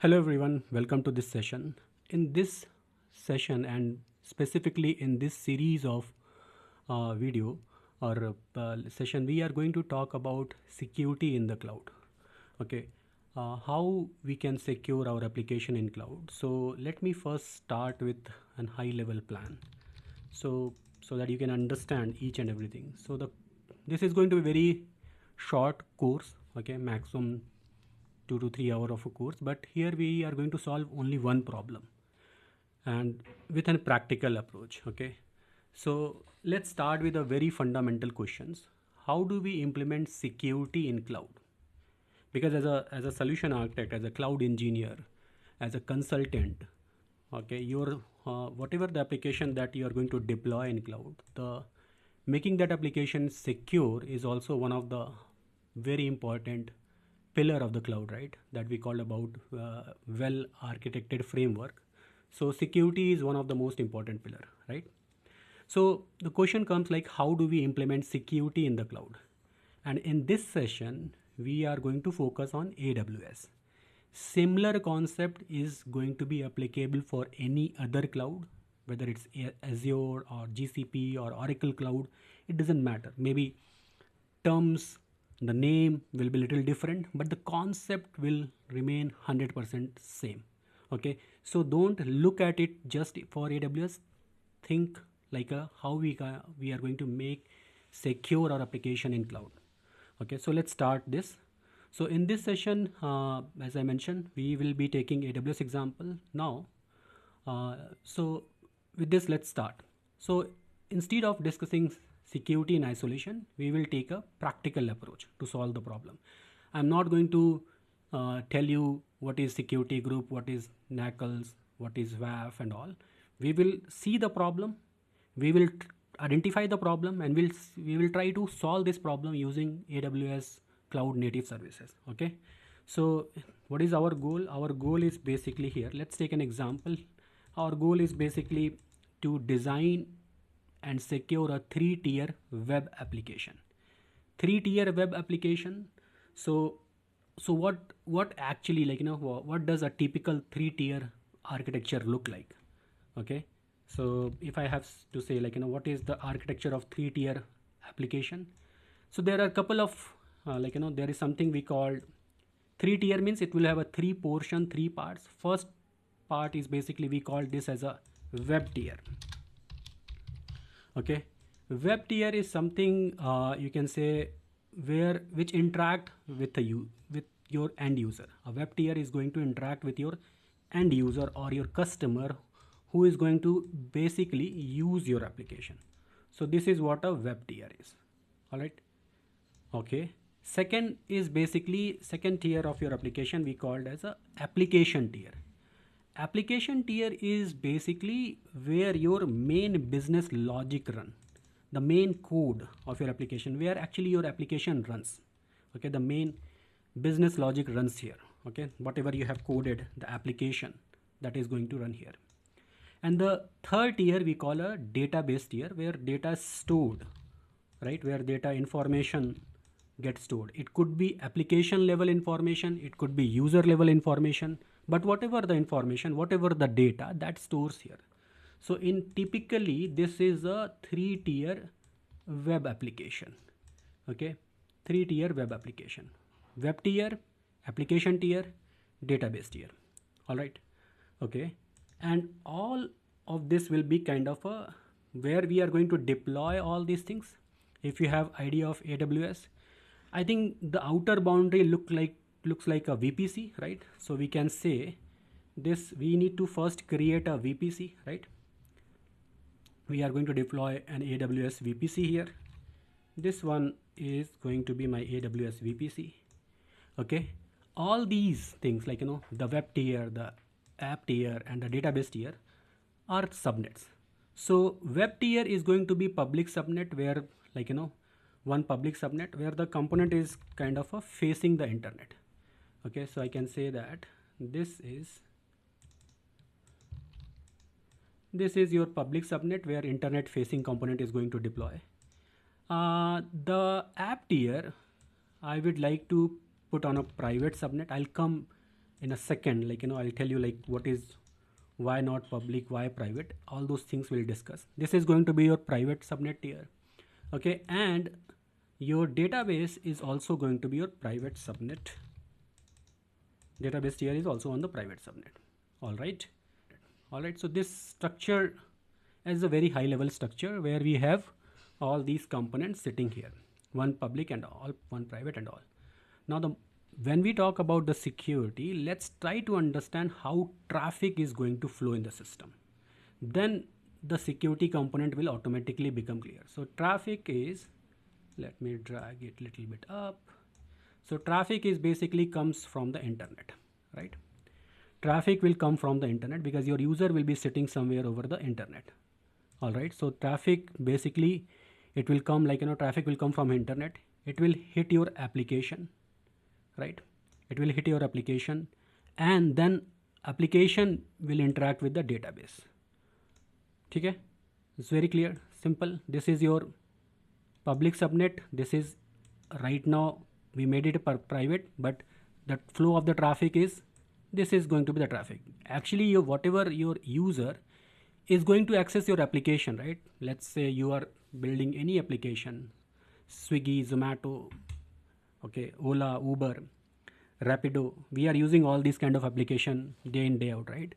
Hello everyone, welcome to this session. In this session and specifically in this series of video or session, we are going to talk about security in the cloud. Okay, how we can secure our application in cloud. So let me first start with an high level plan. So that you can understand each and everything. This is going to be very short course, okay, maximum 2 to 3 hours of a course, but here we are going to solve only one problem and with a practical approach. Okay, so let's start with a very fundamental questions. How do we implement security in cloud? Because as a solution architect, as a cloud engineer, as a consultant, okay, your whatever the application that you are going to deploy in cloud, the making that application secure is also one of the very important pillar of the cloud, right? That we call about well architected framework. So security is one of the most important pillar, right? So the question comes like, how do we implement security in the cloud? And in this session, we are going to focus on AWS. Similar concept is going to be applicable for any other cloud, whether it's Azure or GCP or Oracle cloud, it doesn't matter. Maybe terms, the name will be little different, but the concept will remain 100% same. Okay, so don't look at it just for AWS. Think like how we are going to make secure our application in cloud. Okay, so let's start this. So in this session, as I mentioned, we will be taking AWS example now. So with this, let's start. So instead of discussing security in isolation, we will take a practical approach to solve the problem. I'm not going to tell you what is security group, what is NACLs, what is WAF and all. We will see the problem, we will identify the problem, and we will try to solve this problem using AWS cloud native services. Okay, so what is our goal? Our goal is basically here. Let's take an example. Our goal is basically to design and secure a 3-tier web application. 3-tier web application. So what actually, like, what does a typical 3-tier architecture look like? Okay, so if I have to say, like, what is the architecture of 3-tier application? So there are a couple of there is something we call 3-tier, means it will have a 3 portion, 3 parts. First part is basically we call this as a web tier. Okay, web tier is something you can say which interact with with your end user. A web tier is going to interact with your end user or your customer who is going to basically use your application. So this is what a web tier is. All right. Okay. Second is basically second tier of your application we called as a application tier. Application tier is basically where your main business logic run, the main code of your application, where actually your application runs. Okay, the main business logic runs here. Okay, whatever you have coded, the application that is going to run here. And the third tier we call a database tier, where data is stored, right? Where data information gets stored. It could be application level information, it could be user level information, but whatever the information, whatever the data, that stores here. So in typically this is a 3-tier web application. Okay, 3-tier web application: web tier, application tier, database tier. All right. Okay, and all of this will be kind of a where we are going to deploy all these things. If you have idea of AWS, I think the outer boundary looks like a VPC, right? So we can say this, we need to first create a VPC, right? We are going to deploy an AWS VPC here. This one is going to be my AWS VPC. Okay, all these things, like, the web tier, the app tier, and the database tier are subnets. So web tier is going to be public subnet, where, like, one public subnet where the component is kind of facing the internet. Okay, so I can say that this is your public subnet where internet facing component is going to deploy. The app tier, I would like to put on a private subnet. I'll come in a second, like, I'll tell you like what is, why not public, why private, all those things we'll discuss. This is going to be your private subnet tier. Okay, and your database is also going to be your private subnet. Database tier is also on the private subnet. All right. So this structure is a very high level structure where we have all these components sitting here, one public and all, one private and all. Now when we talk about the security, let's try to understand how traffic is going to flow in the system. Then the security component will automatically become clear. So traffic is, let me drag it a little bit up. So traffic is basically comes from the internet, right? Traffic will come from the internet because your user will be sitting somewhere over the internet. All right. So traffic basically, it will come like, traffic will come from internet. It will hit your application, right? It will hit your application, and then application will interact with the database. Okay. It's very clear, simple. This is your public subnet. This is right now we made it a private, but the flow of the traffic is, this is going to be the traffic. Actually, whatever your user is going to access your application, right? Let's say you are building any application, Swiggy, Zomato, okay, Ola, Uber, Rapido. We are using all these kind of application day in, day out, right?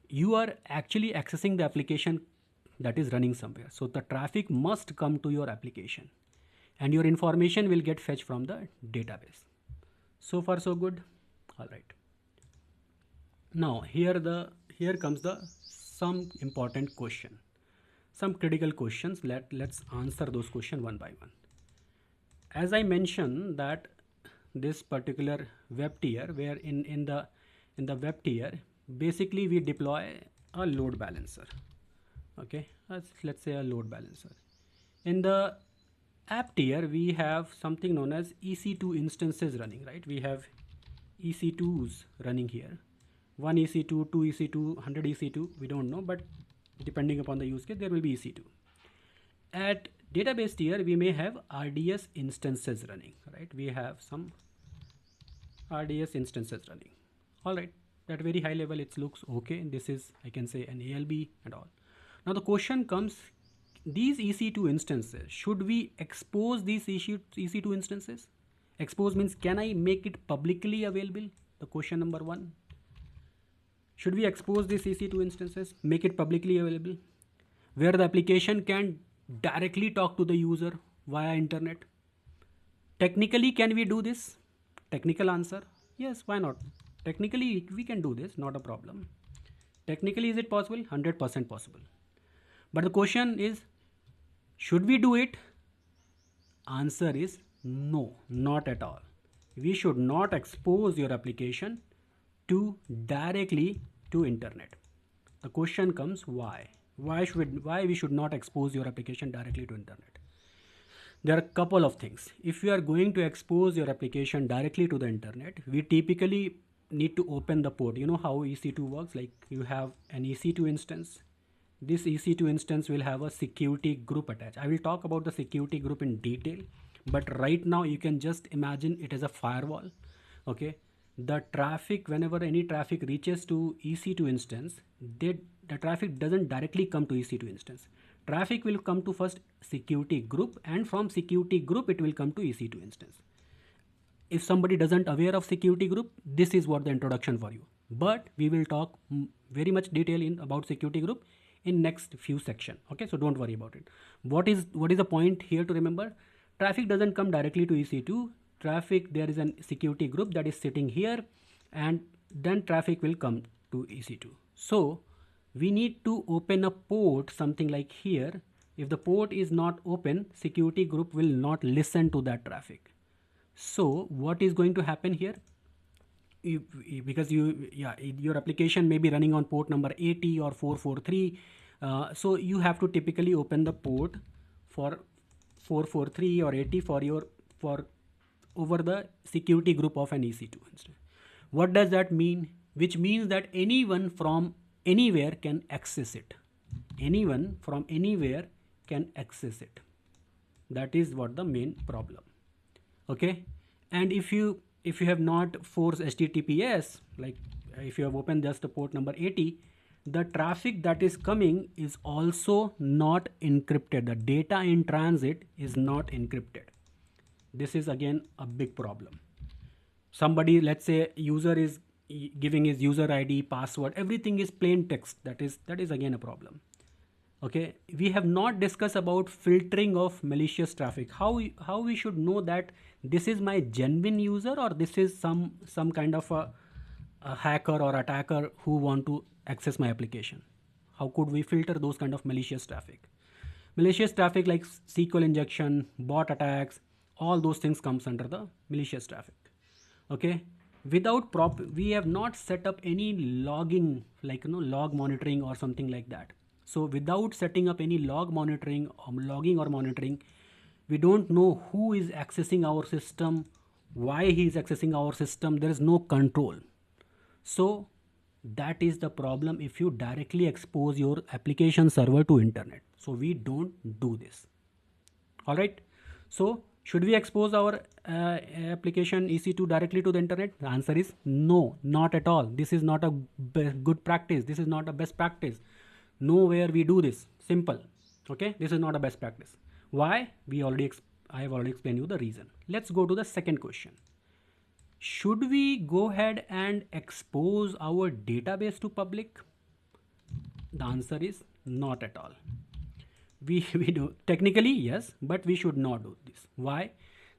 You are actually accessing the application that is running somewhere. So the traffic must come to your application, and your information will get fetched from the database. So far so good. All right. Now here comes some important question, some critical questions. Let's answer those questions one by one. As I mentioned that this particular web tier, where in the web tier basically we deploy a load balancer. Okay, let's say a load balancer. In the app tier we have something known as EC2 instances running, right? We have EC2s running here. 1 EC2, 2 EC2, 100 EC2, we don't know, but depending upon the use case, there will be EC2. At database tier, we may have RDS instances running, right? We have some RDS instances running. All right, at very high level, it looks okay. This is, I can say, an ALB and all. Now the question comes, these EC2 instances, should we expose these EC2 instances? Expose means, can I make it publicly available? The question number one. Should we expose these EC2 instances, make it publicly available, where the application can directly talk to the user via internet? Technically, can we do this? Technical answer, yes, why not? Technically, we can do this, not a problem. Technically, is it possible? 100% possible. But the question is, should we do it? Answer is no, not at all. We should not expose your application to directly to internet. The question comes, why? Why we should not expose your application directly to internet? There are a couple of things. If you are going to expose your application directly to the internet, we typically need to open the port. You know how EC2 works? Like you have an EC2 instance. This EC2 instance will have a security group attached. I will talk about the security group in detail, but right now you can just imagine it as a firewall. Okay. The traffic, whenever any traffic reaches to EC2 instance, the traffic doesn't directly come to EC2 instance. Traffic will come to first security group, and from security group it will come to EC2 instance. If somebody doesn't aware of security group, this is what the introduction for you. But we will talk very much detail about security group in next few section. Okay, so don't worry about it. What is the point here to remember? Traffic doesn't come directly to EC2. Traffic, there is a security group that is sitting here, and then traffic will come to EC2. So we need to open a port, something like here. If the port is not open, security group will not listen to that traffic. So what is going to happen here? Because your application may be running on port number 80 or 443. So you have to typically open the port for 443 or 80 for over the security group of an EC2 instance. What does that mean? Which means that anyone from anywhere can access it. Anyone from anywhere can access it. That is what the main problem. Okay. And if you if you have not forced HTTPS, like if you have opened just the port number 80, the traffic that is coming is also not encrypted. The data in transit is not encrypted. This is again a big problem. Somebody, let's say user is giving his user ID, password, everything is plain text. That is again a problem. Okay, we have not discussed about filtering of malicious traffic. How we should know that this is my genuine user or this is some kind of a hacker or attacker who want to access my application. How could we filter those kind of malicious traffic? Malicious traffic like SQL injection, bot attacks, all those things comes under the malicious traffic. Okay, without we have not set up any logging, like log monitoring or something like that. So without setting up any logging or monitoring, we don't know who is accessing our system, why he is accessing our system. There is no control. So that is the problem if you directly expose your application server to internet. So we don't do this. All right. So should we expose our application EC2 directly to the internet? The answer is no, not at all. This is not a good practice. This is not a best practice. Nowhere we do this. Simple. Okay, this is not a best practice. Why? I have already explained you the reason. Let's go to the second question. Should we go ahead and expose our database to public? The answer is not at all. We do technically yes, but we should not do this. Why?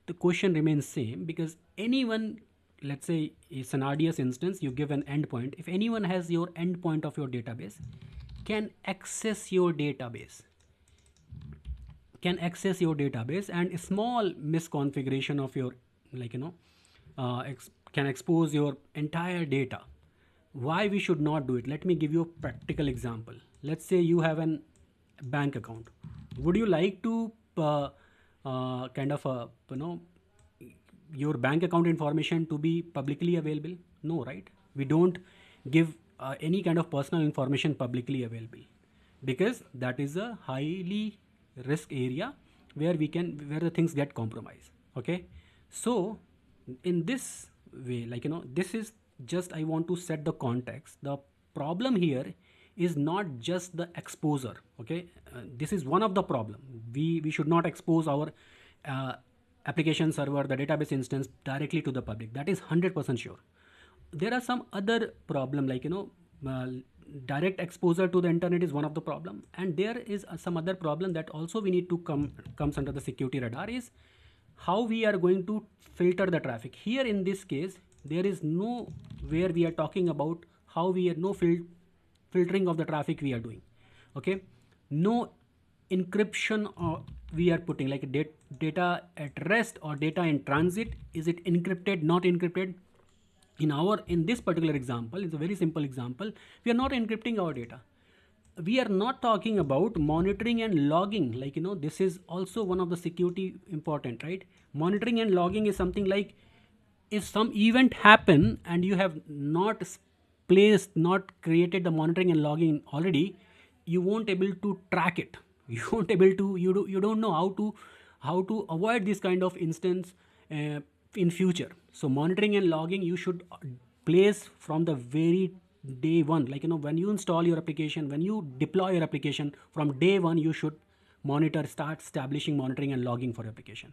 The question remains same because anyone, let's say it's an RDS instance, you give an endpoint. If anyone has your endpoint of your database, can access your database and a small misconfiguration of your can expose your entire data. Why we should not do it? Let me give you a practical example. Let's say you have an bank account. Would you like to your bank account information to be publicly available? No, right? We don't give any kind of personal information publicly available because that is a highly risk area where the things get compromised. Okay, so in this way, this is just, I want to set the context. The problem here is not just the exposure. Okay, this is one of the problem. We should not expose our application server, the database instance directly to the public. That is 100% sure. There are some other problem direct exposure to the internet is one of the problem, and there is some other problem that also we need to comes under the security radar is how we are going to filter the traffic. Here in this case, there is no where we are talking about how we are filtering of the traffic we are doing. Okay, no encryption or we are putting like data at rest or data in transit. Is it encrypted, not encrypted? In this particular example, it's a very simple example. We are not encrypting our data. We are not talking about monitoring and logging. This is also one of the security important, right? Monitoring and logging is something like if some event happen and you have not created the monitoring and logging already, you won't able to track it. You won't able to, you don't know how to avoid this kind of instance in future. So monitoring and logging you should place from the very day one. When you install your application, when you deploy your application, from day one you should start establishing monitoring and logging for your application.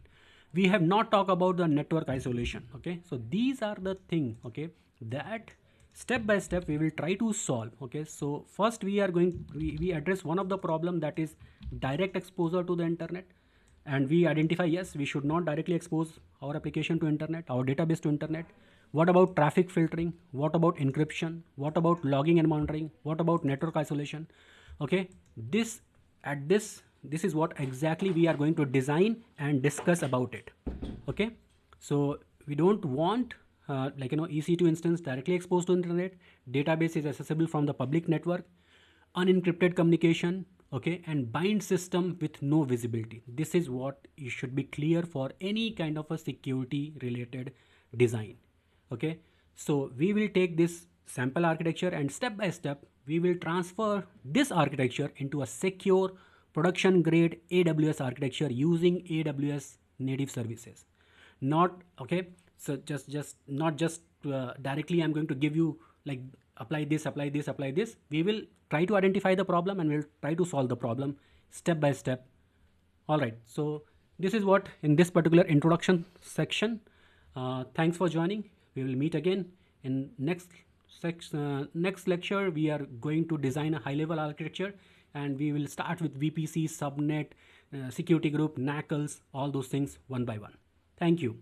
We have not talked about the network isolation. Okay, so these are the things, okay, that step by step we will try to solve. Okay, so first we address one of the problem, that is direct exposure to the internet, and we identify yes, we should not directly expose our application to internet, our database to internet. What about traffic filtering? What about encryption? What about logging and monitoring? What about network isolation? Okay, this is what exactly we are going to design and discuss about it. Okay, so we don't want EC2 instance directly exposed to internet. Database is accessible from the public network, unencrypted communication, okay, and bind system with no visibility. This is what you should be clear for any kind of a security related design. Okay, so we will take this sample architecture and step by step we will transfer this architecture into a secure production grade AWS architecture using AWS native services. So just not just directly I'm going to give you like apply this, apply this, apply this. We will try to identify the problem and we'll try to solve the problem step by step. All right, so this is what in this particular introduction section. Thanks for joining. We will meet again in next lecture. We are going to design a high level architecture, and we will start with VPC, subnet, security group, NACLs, all those things one by one. Thank you.